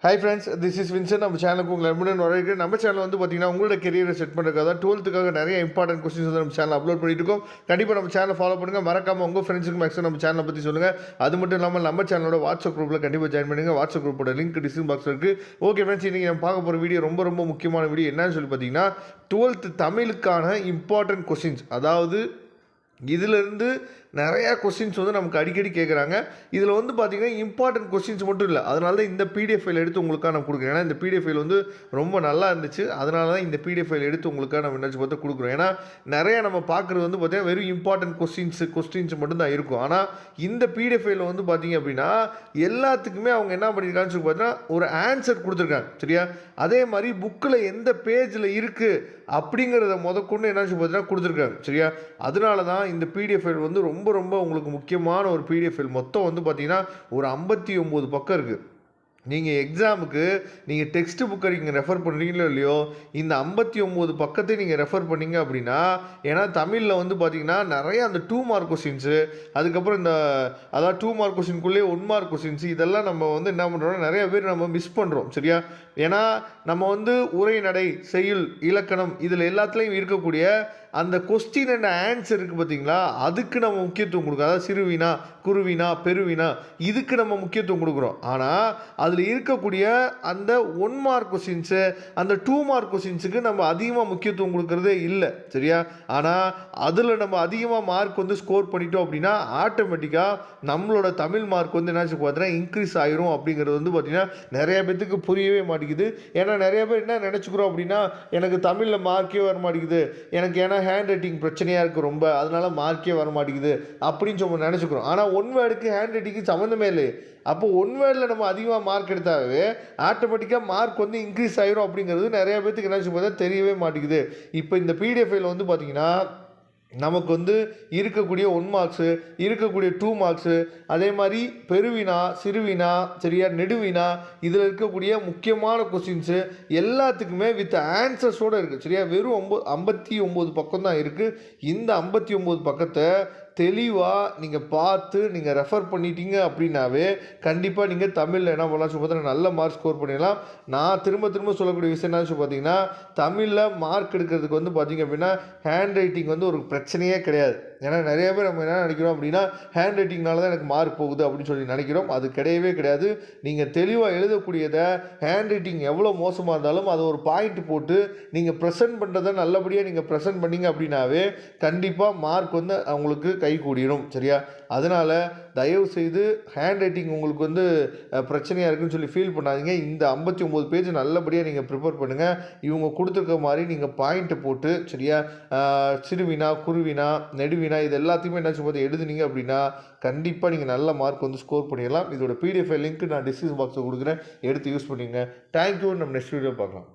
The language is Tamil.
Hi friends, this is Vincent. நம்ம சேனலுக்கு உங்களை அன்புடன் வரவேற்கிறேன். நம்ம சேனல் வந்து பார்த்தீங்கன்னா உங்களோட கெரியரை செட் பண்ணுறதுக்காக தான் 12th நிறைய இம்பார்ட்டன்ட் கொஸ்டின்ஸ் வந்து நம்ம சேனல் அப்லோட் பண்ணிட்டு இருக்கோம். கண்டிப்பாக நம்ம சேனலை ஃபாலோ பண்ணுங்கள். மறக்காமல் உங்கள் ஃப்ரெண்ட்ஸுக்கு மேக்ஸிமம் நம்ம சேனலை பற்றி சொல்லுங்கள். அது மட்டும் இல்லாமல் நம்ம சேனலோட வாட்ஸ்அப் குரூப்பில் கண்டிப்பாக ஜாயின் பண்ணுங்கள். வாட்ஸ்அப் குரூப்போட லிங்க் டிஸ்கிரிப்ஷன் பாக்ஸில் இருக்குது. ஓகே ஃப்ரெண்ட்ஸ், இன்றைக்கி நம்ம பார்க்க போகிற வீடியோ ரொம்ப முக்கியமான வீடியோ. என்னன்னு சொல்லி பார்த்தீங்கன்னா 12th தமிழுக்கான இம்பார்ட்டன்ட் கொஸ்டின்ஸ். அதாவது இதிலிருந்து நிறையா கொஸ்டின்ஸ் வந்து நமக்கு அடிக்கடி கேட்குறாங்க. இதில் வந்து பார்த்திங்கன்னா இம்பார்ட்டன்ட் கொஸ்டின்ஸ் மட்டும் இல்லை, அதனால தான் இந்த பிடிஎஃப் ஃபைல் எடுத்து உங்களுக்காக நான் கொடுக்குறேன். ஏன்னா இந்த பிடிஎஃப் ஃபைல் வந்து ரொம்ப நல்லா இருந்துச்சு, அதனால தான் இந்த பிடிஎஃப் ஃபைல் எடுத்து உங்களுக்காக நம்ம என்னாச்சு பார்த்து கொடுக்குறோம். ஏன்னா நிறையா நம்ம பார்க்குறது வந்து பார்த்திங்கன்னா வெறும் இம்பார்ட்டன்ட் கொஸ்டின்ஸ் மட்டும்தான் இருக்கும். ஆனால் இந்த பிடிஎஃப் ஃபைலில் வந்து பார்த்திங்க அப்படின்னா எல்லாத்துக்குமே அவங்க என்ன பண்ணியிருக்காங்கன்னு சொல்லி பார்த்தீங்கன்னா ஒரு ஆன்சர் கொடுத்துருக்காங்க. சரியா? அதே மாதிரி புக்கில் எந்த பேஜில் இருக்குது அப்படிங்கிறத முதற்கொண்டு என்னாச்சு பார்த்தீங்கன்னா கொடுத்துருக்காங்க. சரியா? அதனால தான் இந்த பிடிஎஃப் ஃபைல் வந்து ரொம்ப உங்களுக்கு முக்கியமான ஒரு பிடிஎஃப் ஃபைல். மொத்தம் வந்து பார்த்தீங்கன்னா ஒரு 59 பக்கம் இருக்குது. நீங்கள் எக்ஸாமுக்கு நீங்கள் டெக்ஸ்ட் புக்கை நீங்கள் ரெஃபர் பண்ணுறீங்களோ இல்லையோ, இந்த 59 பக்கத்தை நீங்கள் ரெஃபர் பண்ணிங்க அப்படின்னா, ஏன்னா தமிழில் வந்து பார்த்தீங்கன்னா நிறைய அந்த 2 மார்க் கொஸ்டின்ஸு, அதுக்கப்புறம் இந்த அதாவது 2 மார்க் கொஸ்டின்குள்ளேயே 1 மார்க் கொஸ்டின்ஸு, இதெல்லாம் நம்ம வந்து என்ன பண்ணுறோம்னா நிறைய பேர் நம்ம மிஸ் பண்ணுறோம். சரியா? ஏன்னா நம்ம வந்து உரைநடை, செய்யுள், இலக்கணம் இதில் எல்லாத்துலேயும் இருக்கக்கூடிய அந்த கொஸ்டின் அண்ட் ஆன்சர் இருக்குது பார்த்தீங்களா, அதுக்கு நம்ம முக்கியத்துவம் கொடுக்குறோம். அதாவது சிறுவினா, குருவினா, பெருவினா, இதுக்கு நம்ம முக்கியத்துவம் கொடுக்குறோம். ஆனால் அதில் இருக்கக்கூடிய அந்த 1 மார்க் கொஸ்டின்ஸு, அந்த 2 மார்க் கொஸ்டின்ஸுக்கு நம்ம அதிகமாக முக்கியத்துவம் கொடுக்குறதே இல்லை. சரியா? ஆனால் அதில் நம்ம அதிகமாக மார்க் வந்து ஸ்கோர் பண்ணிட்டோம் அப்படின்னா ஆட்டோமேட்டிக்காக நம்மளோட தமிழ் மார்க் வந்து என்னாச்சு பார்த்தீங்கன்னா இன்க்ரீஸ் ஆயிரும். அப்படிங்கிறது வந்து பார்த்திங்கன்னா நிறைய பேத்துக்கு புரியவே மாட்டேங்குது. ஏன்னா நிறைய பேர் என்ன நினச்சிக்கிறோம் அப்படின்னா, எனக்கு தமிழில் மார்க்கே வர மாட்டேங்குது, எனக்கு ஏன்னா ஹேண்ட் ரைட்டிங் பிரச்சனையாக இருக்குது ரொம்ப, அதனால மார்க்கே வர மாட்டேங்குது அப்படின்னு சொல்லி நினச்சிக்கிறோம். ஆனால் ஒன் வேர்டுக்கு ஹேண்ட் ரைட்டிங்கு சம்மந்தமே இல்லை. அப்போ ஒன் வேர்டில் நம்ம அதிகமாக மார்க் எடுத்தாவே ஆட்டோமேட்டிக்காக மார்க் வந்து இன்க்ரீஸ் ஆகிரும். அப்படிங்கிறது நிறைய பேத்துக்கு என்ன பார்த்தா தெரியவே மாட்டேங்குது. இப்போ இந்த பிடிஎஃப் ஃபைல் வந்து பார்த்திங்கன்னா நமக்கு வந்து இருக்கக்கூடிய 1 மார்க்ஸு, இருக்கக்கூடிய 2 மார்க்ஸு, அதே மாதிரி பெருவினா, சிறுவினா, சரியா, நெடுவினா, இதில் இருக்கக்கூடிய முக்கியமான கொஸ்டின்ஸு எல்லாத்துக்குமே வித் ஆன்சர்ஸோடு இருக்குது. சரியா? வெறும் 59 பக்கம் தான் இருக்குது. இந்த 59 பக்கத்தை தெளிவாக நீங்கள் பார்த்து நீங்கள் ரெஃபர் பண்ணிட்டீங்க அப்படின்னாவே கண்டிப்பாக நீங்கள் தமிழில் என்ன பண்ணலாம் சொல்லி பார்த்தீங்கன்னா நல்ல மார்க் ஸ்கோர் பண்ணிடலாம். நான் திரும்ப சொல்லக்கூடிய விஷயம் என்ன சொல்லி பார்த்தீங்கன்னா, தமிழில் மார்க் எடுக்கிறதுக்கு வந்து பார்த்திங்க அப்படின்னா ஹேண்ட் ரைட்டிங் வந்து ஒரு பிரச்சனையே கிடையாது. ஏன்னா நிறைய பேர் நம்ம என்ன நினைக்கிறோம் அப்படின்னா ஹேண்ட் ரைட்டிங்னால தான் எனக்கு மார்க் போகுது அப்படின்னு சொல்லி நினைக்கிறோம். அது கிடையவே கிடையாது. நீங்கள் தெளிவாக எழுதக்கூடியதை ஹேண்ட் ரைட்டிங் எவ்வளோ மோசமாக இருந்தாலும் அதை ஒரு பாயிண்ட் போட்டு நீங்கள் ப்ரெசென்ட் பண்ணுறதை நல்லபடியாக நீங்கள் ப்ரெசென்ட் பண்ணிங்க அப்படின்னாவே கண்டிப்பாக மார்க் வந்து அவங்களுக்கு கை கூடிடும். சரியா? அதனால் தயவு செய்து ஹேண்ட் ரைட்டிங் உங்களுக்கு வந்து பிரச்சனையாக இருக்குன்னு சொல்லி ஃபீல் பண்ணாதீங்க. இந்த 59 பேஜ் நல்லபடியாக நீங்கள் ப்ரிப்பேர் பண்ணுங்கள். இவங்க கொடுத்துருக்க மாதிரி நீங்கள் பாயிண்ட்டை போட்டு, சரியா, சிறுவினா, குருவினா, நெடுவினா, இது எல்லாத்தையுமே என்ன சொல்லும்போது எழுதுனீங்க அப்படின்னா கண்டிப்பாக நீங்கள் நல்ல மார்க் வந்து ஸ்கோர் பண்ணிடலாம். இதோட பிடிஎஃப் லிங்க் நான் டிஸ்கிரிப்ஷன் பாக்ஸில் கொடுக்குறேன், எடுத்து யூஸ் பண்ணிங்க. தேங்க்யூ. நம்ம நெக்ஸ்ட் வீடியோ பார்க்கலாம்.